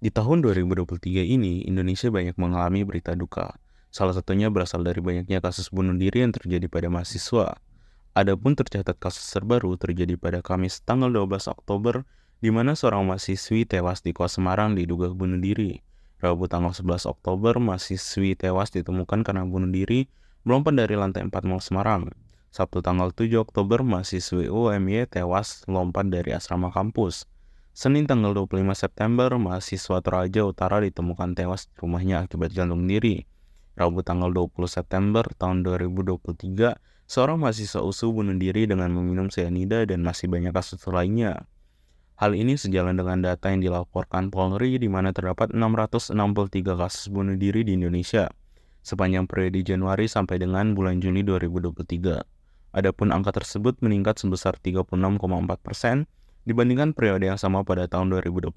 Di tahun 2023 ini, Indonesia banyak mengalami berita duka. Salah satunya berasal dari banyaknya kasus bunuh diri yang terjadi pada mahasiswa. Adapun tercatat kasus terbaru terjadi pada Kamis tanggal 12 Oktober, di mana seorang mahasiswi tewas di Kota Semarang diduga bunuh diri. Rabu tanggal 11 Oktober, mahasiswi tewas ditemukan karena bunuh diri melompat dari lantai 4 Mall Semarang. Sabtu tanggal 7 Oktober, mahasiswi UMY tewas lompat dari asrama kampus. Senin tanggal 25 September, mahasiswa Toraja Utara ditemukan tewas di rumahnya akibat gantung diri. Rabu tanggal 20 September tahun 2023, seorang mahasiswa USU bunuh diri dengan meminum cyanida dan masih banyak kasus lainnya. Hal ini sejalan dengan data yang dilaporkan Polri di mana terdapat 663 kasus bunuh diri di Indonesia sepanjang periode Januari sampai dengan bulan Juni 2023. Adapun angka tersebut meningkat sebesar 36,4% dibandingkan periode yang sama pada tahun 2021,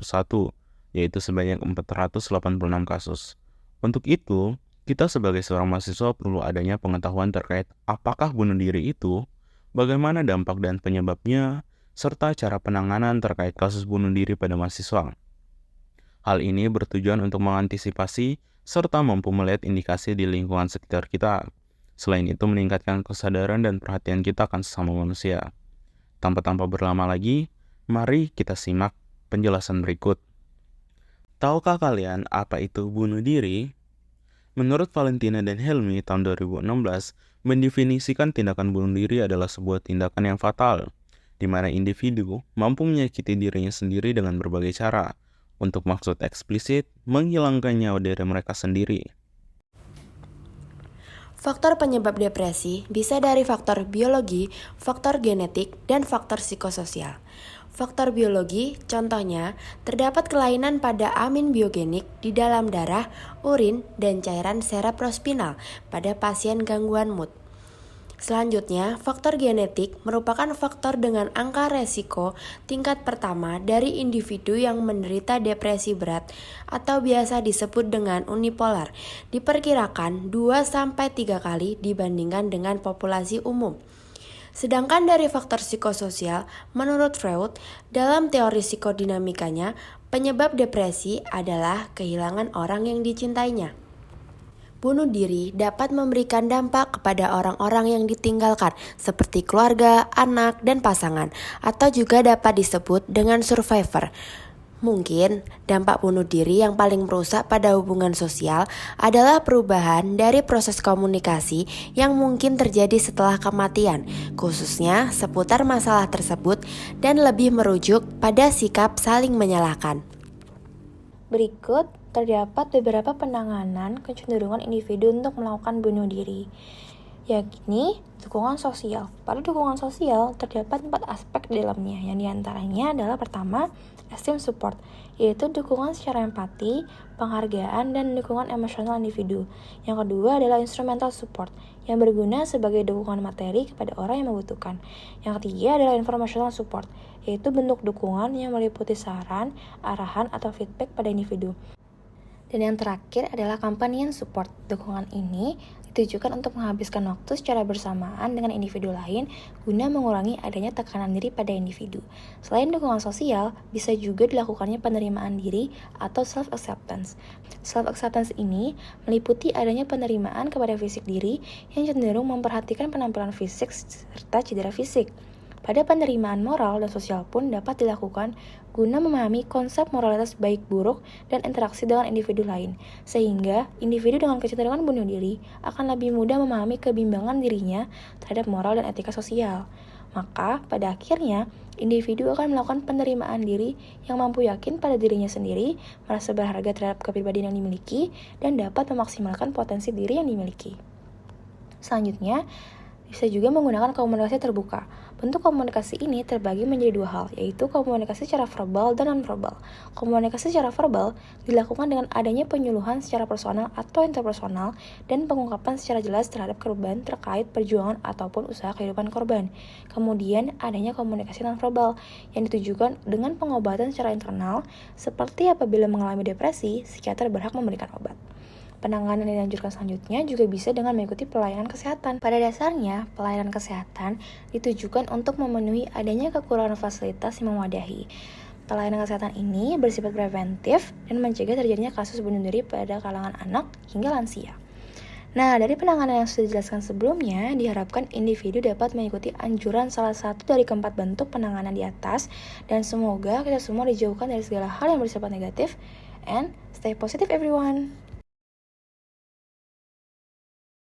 yaitu sebanyak 486 kasus. Untuk itu, kita sebagai seorang mahasiswa perlu adanya pengetahuan terkait apakah bunuh diri itu, bagaimana dampak dan penyebabnya, serta cara penanganan terkait kasus bunuh diri pada mahasiswa. Hal ini bertujuan untuk mengantisipasi serta mampu melihat indikasi di lingkungan sekitar kita. Selain itu, meningkatkan kesadaran dan perhatian kita akan sesama manusia. Tanpa berlama lagi, mari kita simak penjelasan berikut. Tahukah kalian apa itu bunuh diri? Menurut Valentina dan Helmi tahun 2016, mendefinisikan tindakan bunuh diri adalah sebuah tindakan yang fatal, di mana individu mampu menyakiti dirinya sendiri dengan berbagai cara, untuk maksud eksplisit menghilangkan nyawa dari mereka sendiri. Faktor penyebab depresi bisa dari faktor biologi, faktor genetik, dan faktor psikososial. Faktor biologi, contohnya, terdapat kelainan pada amin biogenik di dalam darah, urin, dan cairan cerebrospinal pada pasien gangguan mood. Selanjutnya, faktor genetik merupakan faktor dengan angka resiko tingkat pertama dari individu yang menderita depresi berat atau biasa disebut dengan unipolar, diperkirakan 2-3 kali dibandingkan dengan populasi umum. Sedangkan dari faktor psikososial, menurut Freud, dalam teori psikodinamikanya, penyebab depresi adalah kehilangan orang yang dicintainya. Bunuh diri dapat memberikan dampak kepada orang-orang yang ditinggalkan, seperti keluarga, anak, dan pasangan, atau juga dapat disebut dengan survivor. Mungkin dampak bunuh diri yang paling merusak pada hubungan sosial adalah perubahan dari proses komunikasi yang mungkin terjadi setelah kematian, khususnya seputar masalah tersebut dan lebih merujuk pada sikap saling menyalahkan. Berikut terdapat beberapa penanganan kecenderungan individu untuk melakukan bunuh diri, yakni dukungan sosial. Pada dukungan sosial terdapat 4 aspek di dalamnya, yang diantaranya adalah pertama, esteem support, yaitu dukungan secara empati, penghargaan, dan dukungan emosional individu. Yang kedua adalah instrumental support, yang berguna sebagai dukungan materi kepada orang yang membutuhkan. Yang ketiga adalah informational support, yaitu bentuk dukungan yang meliputi saran, arahan, atau feedback pada individu. Dan yang terakhir adalah companion support. Dukungan ini ditujukan untuk menghabiskan waktu secara bersamaan dengan individu lain guna mengurangi adanya tekanan diri pada individu. Selain dukungan sosial, bisa juga dilakukannya penerimaan diri atau self-acceptance. Self-acceptance ini meliputi adanya penerimaan kepada fisik diri yang cenderung memperhatikan penampilan fisik serta cedera fisik. Pada penerimaan moral dan sosial pun dapat dilakukan guna memahami konsep moralitas baik buruk dan interaksi dengan individu lain, sehingga individu dengan kecenderungan bunuh diri akan lebih mudah memahami kebimbangan dirinya terhadap moral dan etika sosial. Maka, pada akhirnya, individu akan melakukan penerimaan diri yang mampu yakin pada dirinya sendiri, merasa berharga terhadap kepribadian yang dimiliki, dan dapat memaksimalkan potensi diri yang dimiliki. Selanjutnya, bisa juga menggunakan komunikasi terbuka. Bentuk komunikasi ini terbagi menjadi 2 hal, yaitu komunikasi secara verbal dan non-verbal. Komunikasi secara verbal dilakukan dengan adanya penyuluhan secara personal atau interpersonal dan pengungkapan secara jelas terhadap korban terkait perjuangan ataupun usaha kehidupan korban. Kemudian adanya komunikasi non-verbal yang ditujukan dengan pengobatan secara internal, seperti apabila mengalami depresi, psikiater berhak memberikan obat. Penanganan yang dianjurkan selanjutnya juga bisa dengan mengikuti pelayanan kesehatan. Pada dasarnya, pelayanan kesehatan ditujukan untuk memenuhi adanya kekurangan fasilitas yang mewadahi. Pelayanan kesehatan ini bersifat preventif dan mencegah terjadinya kasus bunuh diri pada kalangan anak hingga lansia. Nah, dari penanganan yang sudah dijelaskan sebelumnya, diharapkan individu dapat mengikuti anjuran salah satu dari keempat bentuk penanganan di atas, dan semoga kita semua dijauhkan dari segala hal yang bersifat negatif, and stay positive everyone!